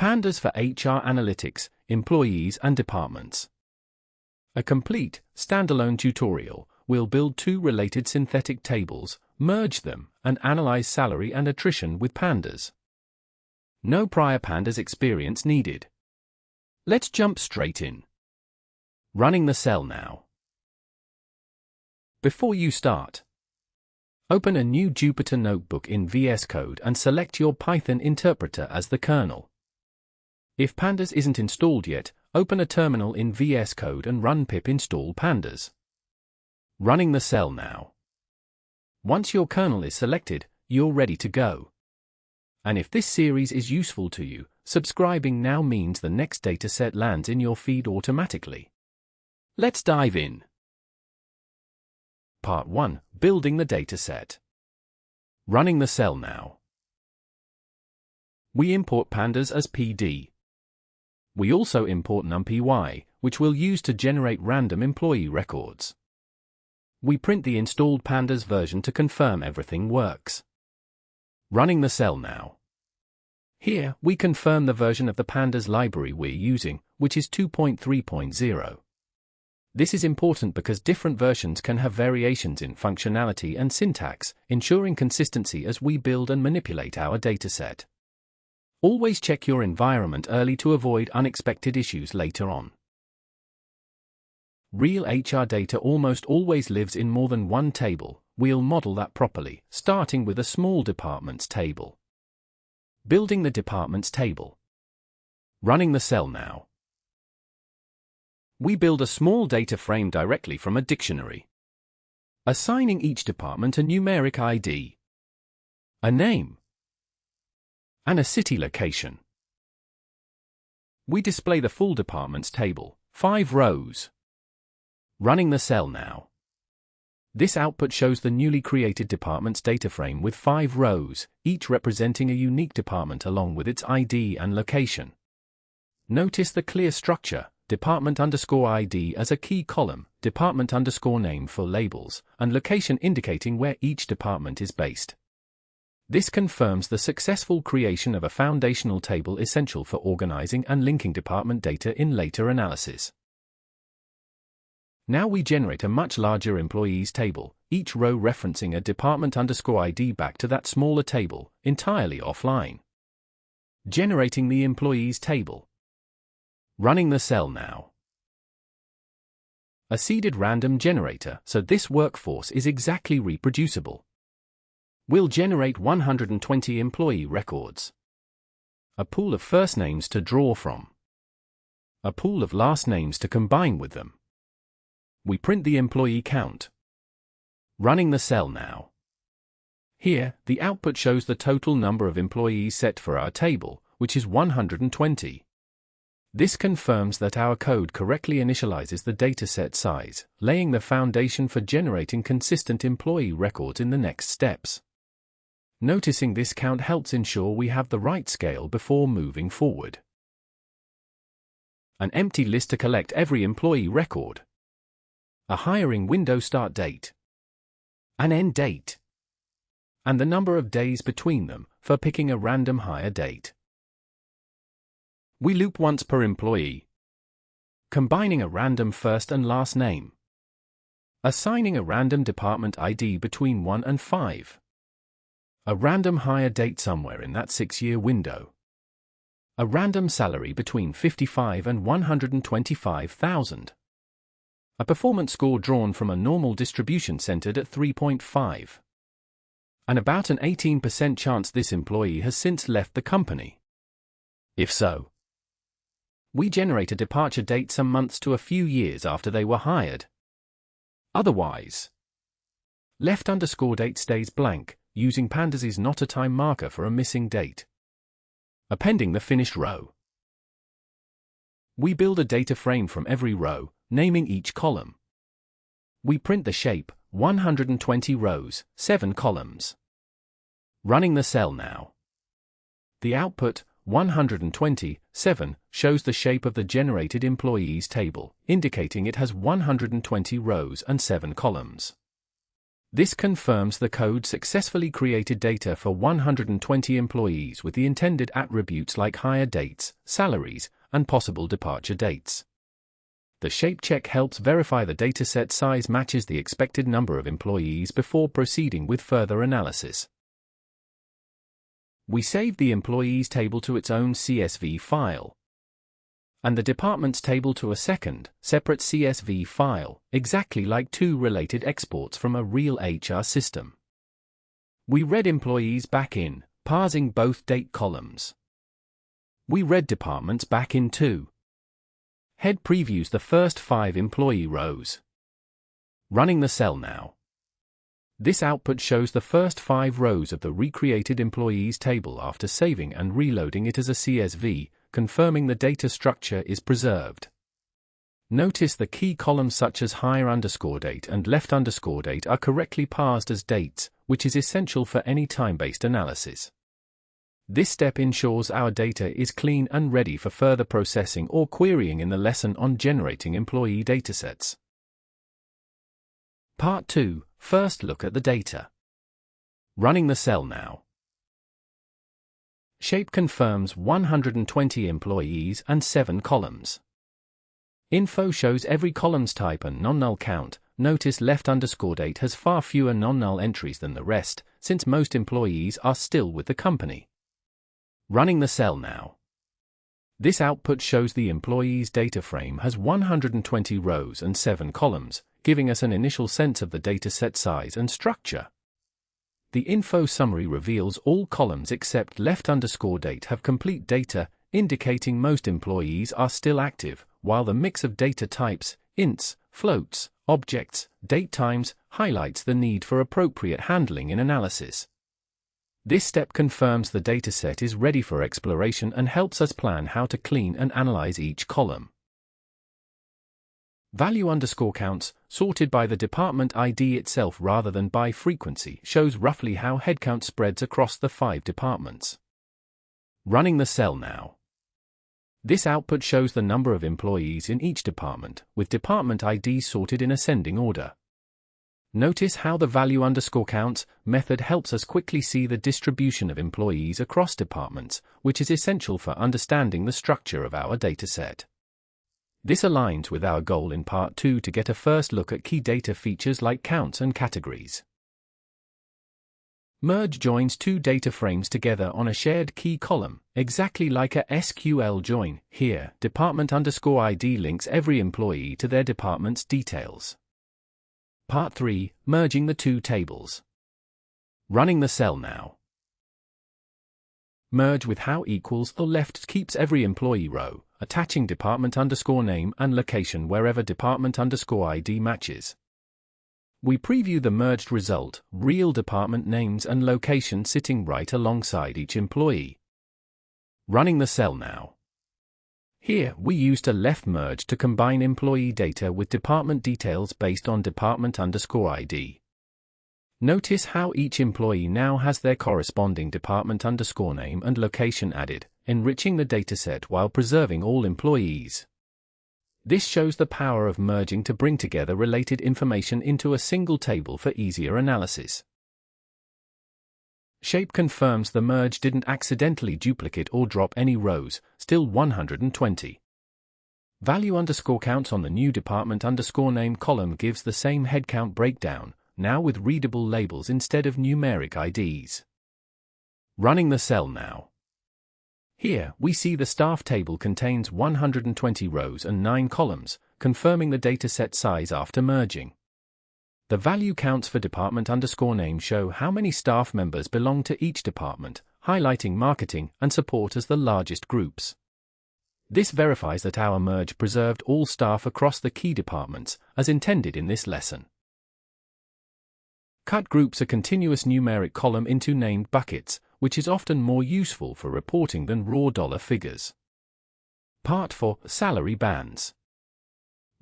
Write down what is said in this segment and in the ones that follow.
Pandas for HR analytics, employees and departments. A complete, standalone tutorial will build two related synthetic tables, merge them, and analyze salary and attrition with Pandas. No prior Pandas experience needed. Let's jump straight in. Running the cell now. Before you start, open a new Jupyter notebook in VS Code and select your Python interpreter as the kernel. If Pandas isn't installed yet, open a terminal in VS Code and run pip install pandas. Running the cell now. Once your kernel is selected, you're ready to go. And if this series is useful to you, subscribing now means the next dataset lands in your feed automatically. Let's dive in. Part 1. Building the dataset. Running the cell now. We import Pandas as PD. We also import numpy, which we'll use to generate random employee records. We print the installed Pandas version to confirm everything works. Running the cell now. Here, we confirm the version of the Pandas library we're using, which is 2.3.0. This is important because different versions can have variations in functionality and syntax, ensuring consistency as we build and manipulate our dataset. Always check your environment early to avoid unexpected issues later on. Real HR data almost always lives in more than one table. We'll model that properly, starting with a small departments table. Building the departments table. Running the cell now. We build a small data frame directly from a dictionary, assigning each department a numeric ID, a name, and a city location. We display the full departments table, 5 rows. Running the cell now. This output shows the newly created departments data frame with 5 rows, each representing a unique department along with its ID and location. Notice the clear structure, department_ID as a key column, department_name for labels, and location indicating where each department is based. This confirms the successful creation of a foundational table essential for organizing and linking department data in later analysis. Now we generate a much larger employees table, each row referencing a department_ID back to that smaller table, entirely offline. Generating the employees table. Running the cell now. A seeded random generator, so this workforce is exactly reproducible. We'll generate 120 employee records. A pool of first names to draw from. A pool of last names to combine with them. We print the employee count. Running the cell now. Here, the output shows the total number of employees set for our table, which is 120. This confirms that our code correctly initializes the dataset size, laying the foundation for generating consistent employee records in the next steps. Noticing this count helps ensure we have the right scale before moving forward. An empty list to collect every employee record. A hiring window start date. An end date. And the number of days between them for picking a random hire date. We loop once per employee. Combining a random first and last name. Assigning a random department ID between 1 and 5. A random hire date somewhere in that 6-year window. A random salary between 55 and 125,000. A performance score drawn from a normal distribution centered at 3.5. And about an 18% chance this employee has since left the company. If so, we generate a departure date some months to a few years after they were hired. Otherwise, left_date stays blank, using Pandas is not a time marker for a missing date. Appending the finished row. We build a data frame from every row, naming each column. We print the shape, 120 rows, 7 columns. Running the cell now. The output, 127, shows the shape of the generated employees table, indicating it has 120 rows and 7 columns. This confirms the code successfully created data for 120 employees with the intended attributes like hire dates, salaries, and possible departure dates. The shape check helps verify the dataset size matches the expected number of employees before proceeding with further analysis. We save the employees table to its own CSV file, and the departments table to a second, separate CSV file, exactly like two related exports from a real HR system. We read employees back in, parsing both date columns. We read departments back in too. Head previews the first 5 employee rows. Running the cell now. This output shows the first 5 rows of the recreated employees table after saving and reloading it as a CSV, confirming the data structure is preserved. Notice the key columns such as hire_date and left_date are correctly parsed as dates, which is essential for any time-based analysis. This step ensures our data is clean and ready for further processing or querying in the lesson on generating employee datasets. Part 2. First look at the data. Running the cell now. Shape confirms 120 employees and 7 columns. Info shows every column's type and non-null count. Notice left_date has far fewer non-null entries than the rest, since most employees are still with the company. Running the cell now. This output shows the employees data frame has 120 rows and 7 columns, giving us an initial sense of the dataset size and structure. The info summary reveals all columns except left_date have complete data, indicating most employees are still active, while the mix of data types, ints, floats, objects, date times, highlights the need for appropriate handling in analysis. This step confirms the dataset is ready for exploration and helps us plan how to clean and analyze each column. Value_counts, sorted by the department ID itself rather than by frequency, shows roughly how headcount spreads across the 5 departments. Running the cell now. This output shows the number of employees in each department, with department IDs sorted in ascending order. Notice how the value_counts method helps us quickly see the distribution of employees across departments, which is essential for understanding the structure of our dataset. This aligns with our goal in Part 2 to get a first look at key data features like counts and categories. Merge joins 2 data frames together on a shared key column, exactly like a SQL join. Here, department_ID links every employee to their department's details. Part 3. Merging the 2 tables. Running the cell now. Merge with how equals or left keeps every employee row, attaching department_name and location wherever department_ID matches. We preview the merged result, real department names and location sitting right alongside each employee. Running the cell now. Here, we used a left merge to combine employee data with department details based on department_ID. Notice how each employee now has their corresponding department_name and location added, enriching the dataset while preserving all employees. This shows the power of merging to bring together related information into a single table for easier analysis. Shape confirms the merge didn't accidentally duplicate or drop any rows, still 120. Value_counts on the new department_name column gives the same headcount breakdown, now with readable labels instead of numeric IDs. Running the cell now. Here, we see the staff table contains 120 rows and 9 columns, confirming the dataset size after merging. The value counts for department_name show how many staff members belong to each department, highlighting marketing and support as the largest groups. This verifies that our merge preserved all staff across the key departments, as intended in this lesson. Cut groups a continuous numeric column into named buckets, which is often more useful for reporting than raw dollar figures. Part 4. Salary bands.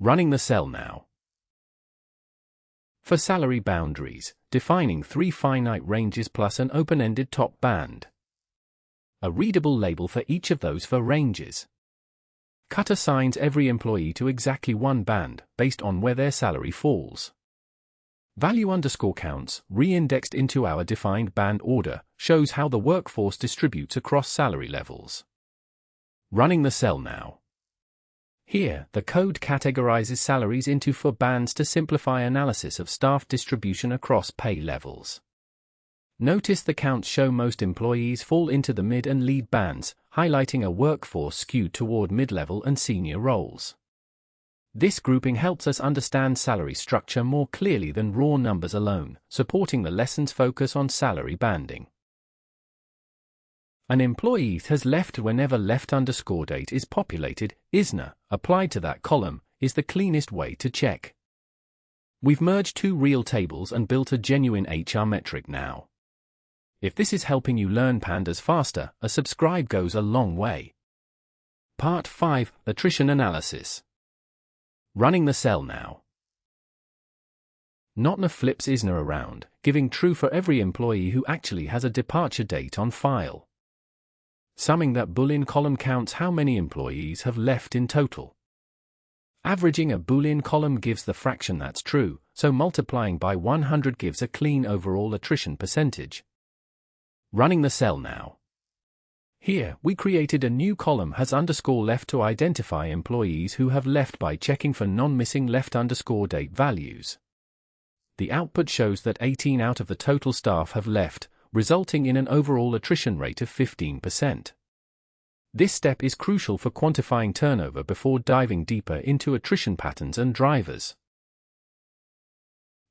Running the cell now. For salary boundaries, defining 3 finite ranges plus an open-ended top band. A readable label for each of those 4 ranges. Cut assigns every employee to exactly 1 band, based on where their salary falls. Value_counts, re-indexed into our defined band order, shows how the workforce distributes across salary levels. Running the cell now. Here, the code categorizes salaries into 4 bands to simplify analysis of staff distribution across pay levels. Notice the counts show most employees fall into the mid and lead bands, highlighting a workforce skewed toward mid-level and senior roles. This grouping helps us understand salary structure more clearly than raw numbers alone, supporting the lesson's focus on salary banding. An employee has left whenever left_date is populated. ISNA, applied to that column, is the cleanest way to check. We've merged 2 real tables and built a genuine HR metric now. If this is helping you learn Pandas faster, a subscribe goes a long way. Part 5, Attrition Analysis. Running the cell now. Notna flips ISNA around, giving true for every employee who actually has a departure date on file. Summing that Boolean column counts how many employees have left in total. Averaging a Boolean column gives the fraction that's true, so multiplying by 100 gives a clean overall attrition percentage. Running the cell now. Here, we created a new column has_left to identify employees who have left by checking for non-missing left_date values. The output shows that 18 out of the total staff have left, resulting in an overall attrition rate of 15%. This step is crucial for quantifying turnover before diving deeper into attrition patterns and drivers.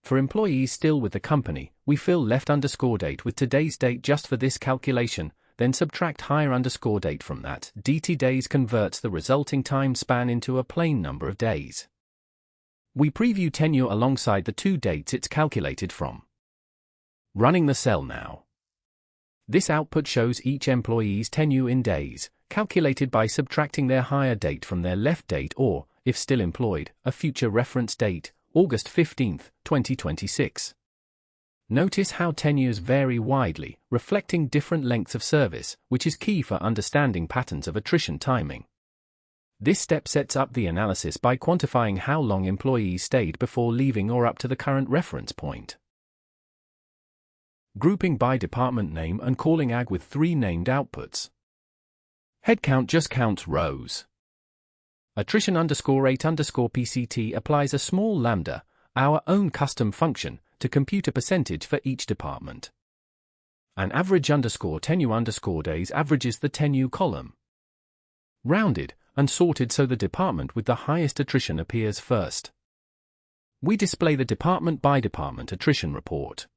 For employees still with the company, we fill left_date with today's date just for this calculation, then subtract hire_date from that. DT days converts the resulting time span into a plain number of days. We preview tenure alongside the 2 dates it's calculated from. Running the cell now. This output shows each employee's tenure in days, calculated by subtracting their hire date from their left date or, if still employed, a future reference date, August 15, 2026. Notice how tenures vary widely, reflecting different lengths of service, which is key for understanding patterns of attrition timing. This step sets up the analysis by quantifying how long employees stayed before leaving or up to the current reference point. Grouping by department name and calling AG with 3 named outputs. Headcount just counts rows. Attrition_rate_PCT applies a small lambda, our own custom function, to compute a percentage for each department. An average_tenure_days averages the tenure column. Rounded and sorted so the department with the highest attrition appears first. We display the department-by-department attrition report.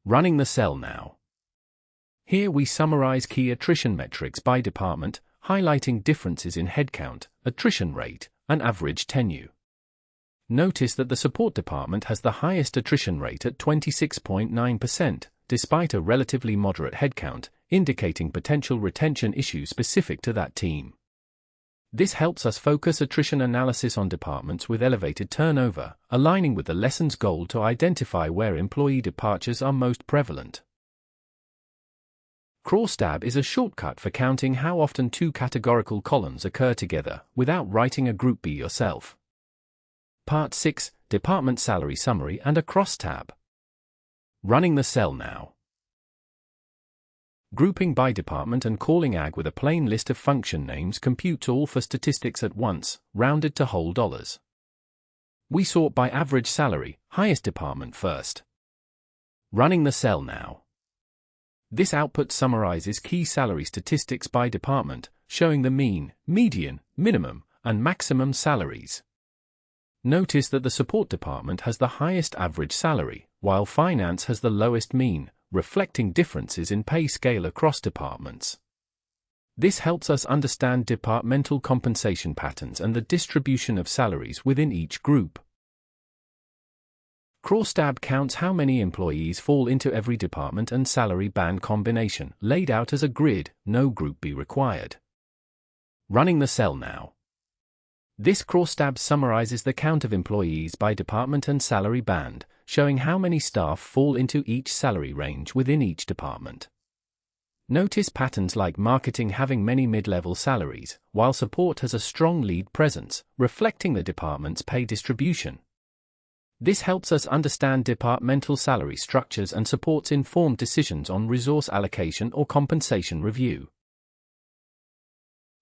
Running the cell now. Here we summarize key attrition metrics by department, highlighting differences in headcount, attrition rate, and average tenure. Notice that the support department has the highest attrition rate at 26.9%, despite a relatively moderate headcount, indicating potential retention issues specific to that team. This helps us focus attrition analysis on departments with elevated turnover, aligning with the lesson's goal to identify where employee departures are most prevalent. Crawstab is a shortcut for counting how often 2 categorical columns occur together, without writing a group B yourself. Part 6, Department Salary Summary and a crosstab. Running the cell now. Grouping by department and calling AG with a plain list of function names computes all for statistics at once, rounded to whole dollars. We sort by average salary, highest department first. Running the cell now. This output summarizes key salary statistics by department, showing the mean, median, minimum, and maximum salaries. Notice that the support department has the highest average salary, while finance has the lowest mean, reflecting differences in pay scale across departments. This helps us understand departmental compensation patterns and the distribution of salaries within each group. Crawstab counts how many employees fall into every department and salary band combination, laid out as a grid, no group B required. Running the cell now. This Crawstab summarizes the count of employees by department and salary band, showing how many staff fall into each salary range within each department. Notice patterns like marketing having many mid-level salaries, while support has a strong lead presence, reflecting the department's pay distribution. This helps us understand departmental salary structures and supports informed decisions on resource allocation or compensation review.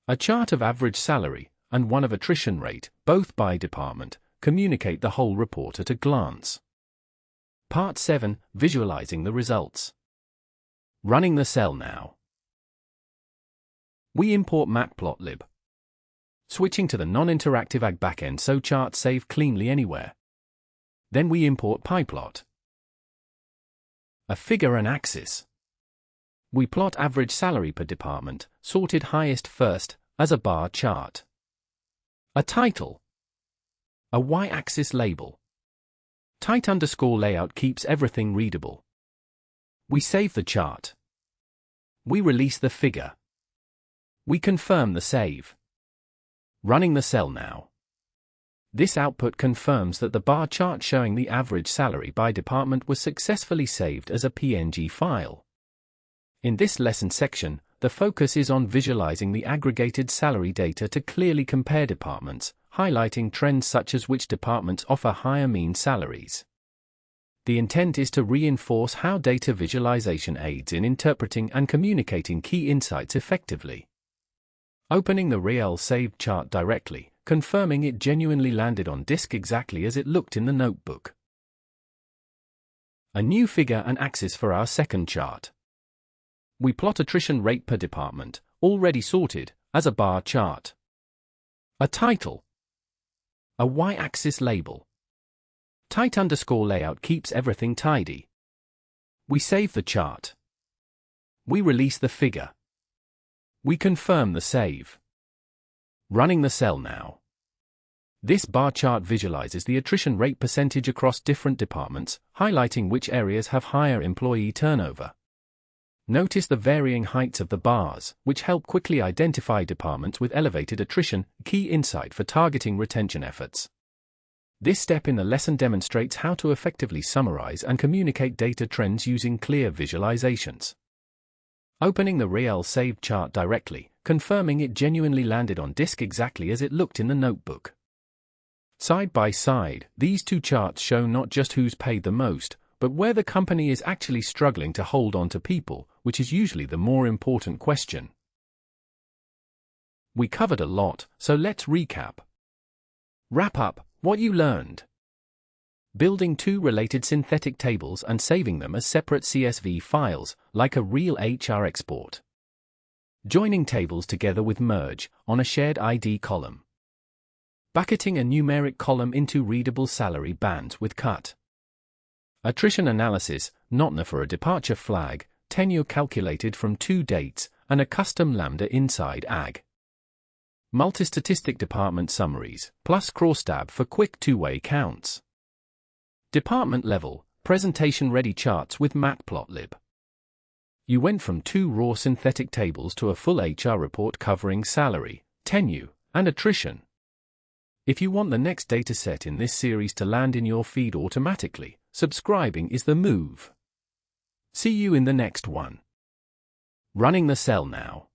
A chart of average salary and one of attrition rate, both by department, communicate the whole report at a glance. Part 7. Visualizing the results. Running the cell now. We import matplotlib. Switching to the non-interactive AG backend so charts save cleanly anywhere. Then we import pyplot. A figure and axis. We plot average salary per department, sorted highest first, as a bar chart. A title. A y-axis label. Tight underscore layout keeps everything readable. We save the chart. We release the figure. We confirm the save. Running the cell now. This output confirms that the bar chart showing the average salary by department was successfully saved as a PNG file. In this lesson section, the focus is on visualizing the aggregated salary data to clearly compare departments, highlighting trends such as which departments offer higher mean salaries. The intent is to reinforce how data visualization aids in interpreting and communicating key insights effectively. Opening the real saved chart directly, confirming it genuinely landed on disk exactly as it looked in the notebook. A new figure and axis for our second chart. We plot attrition rate per department, already sorted, as a bar chart. A title. A y-axis label. Tight underscore layout keeps everything tidy. We save the chart. We release the figure. We confirm the save. Running the cell now. This bar chart visualizes the attrition rate percentage across different departments, highlighting which areas have higher employee turnover. Notice the varying heights of the bars, which help quickly identify departments with elevated attrition, key insight for targeting retention efforts. This step in the lesson demonstrates how to effectively summarize and communicate data trends using clear visualizations. Opening the real saved chart directly, confirming it genuinely landed on disk exactly as it looked in the notebook. Side by side, these two charts show not just who's paid the most, but where the company is actually struggling to hold on to people, which is usually the more important question. We covered a lot, so let's recap. Wrap up what you learned. Building two related synthetic tables and saving them as separate CSV files, like a real HR export. Joining tables together with merge, on a shared ID column. Bucketing a numeric column into readable salary bands with cut. Attrition analysis, NOTNA for a departure flag, tenure calculated from 2 dates, and a custom lambda inside AG. Multi-statistic department summaries, plus crosstab for quick two-way counts. Department level, presentation-ready charts with matplotlib. You went from 2 raw synthetic tables to a full HR report covering salary, tenure, and attrition. If you want the next dataset in this series to land in your feed automatically, subscribing is the move. See you in the next one. Running the cell now.